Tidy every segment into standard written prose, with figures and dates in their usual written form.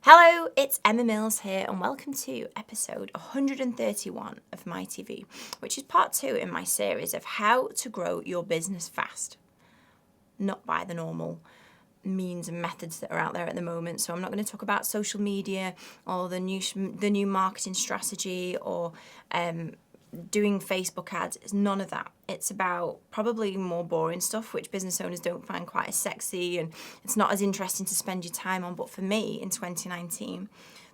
Hello, it's Emma Mills here, and welcome to episode 131 of My TV, which is part 2 in my series of how to grow your business fast. Not by the normal means and methods that are out there at the moment. So I'm not going to talk about social media or the new marketing strategy or doing Facebook ads. It's none of that. It's about probably more boring stuff, which business owners don't find quite as sexy and it's not as interesting to spend your time on. But for me in 2019,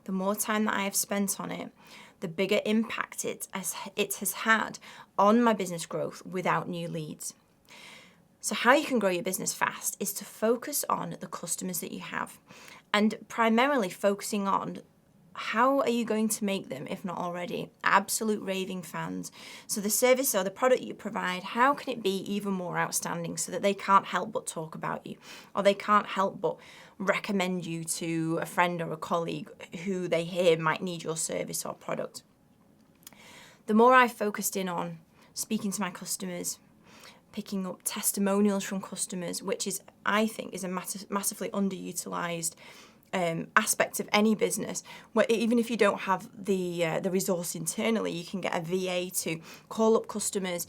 the more time that I have spent on it, the bigger impact it has had on my business growth without new leads. So how you can grow your business fast is to focus on the customers that you have, and primarily focusing on how are you going to make them, if not already, absolute raving fans. So the service or the product you provide, how can it be even more outstanding so that they can't help but talk about you, or they can't help but recommend you to a friend or a colleague who they hear might need your service or product. The more I focused in on speaking to my customers, picking up testimonials from customers, which is, I think, is a massively underutilized aspect of any business, where even if you don't have the resource internally, you can get a VA to call up customers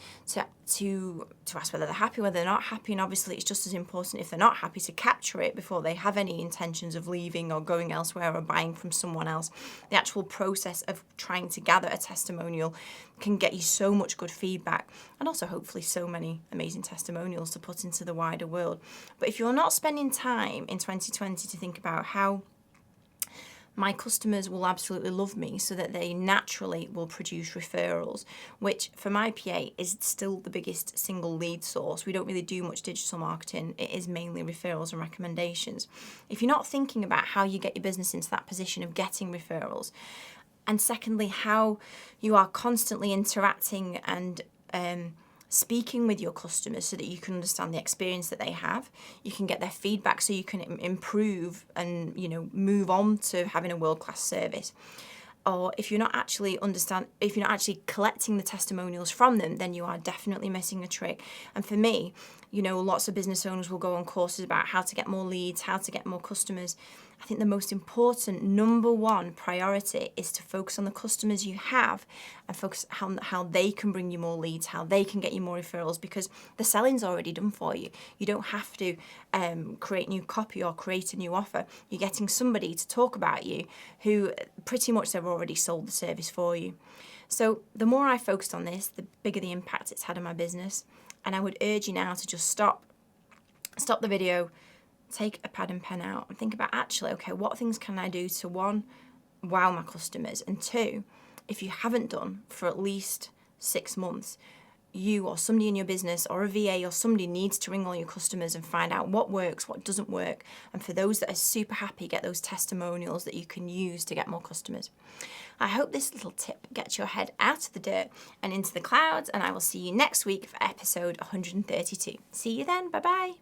to ask whether they're happy, whether they're not happy, and obviously it's just as important if they're not happy to capture it before they have any intentions of leaving or going elsewhere or buying from someone else. The actual process of trying to gather a testimonial can get you so much good feedback, and also hopefully so many amazing testimonials to put into the wider world. But if you're not spending time in 2020 to think about how my customers will absolutely love me so that they naturally will produce referrals, which for my PA is still the biggest single lead source. We don't really do much digital marketing. It is mainly referrals and recommendations. If you're not thinking about how you get your business into that position of getting referrals, and secondly, how you are constantly interacting and speaking with your customers so that you can understand the experience that they have, you can get their feedback so you can improve and move on to having a world-class service. Or if you're not actually collecting the testimonials from them, then you are definitely missing a trick. And for me, lots of business owners will go on courses about how to get more leads, how to get more customers. I think the most important number one priority is to focus on the customers you have and focus on how they can bring you more leads, how they can get you more referrals, because the selling's already done for you. You don't have to create new copy or create a new offer. You're getting somebody to talk about you who pretty much they've already sold the service for you. So the more I focused on this, the bigger the impact it's had on my business. And I would urge you now to just stop the video, take a pad and pen out and think about actually, okay, what things can I do to, one, wow my customers, and two, if you haven't done for at least 6 months, you or somebody in your business or a VA or somebody needs to ring all your customers and find out what works, what doesn't work. And for those that are super happy, get those testimonials that you can use to get more customers. I hope this little tip gets your head out of the dirt and into the clouds, and I will see you next week for episode 132. See you then. Bye-bye.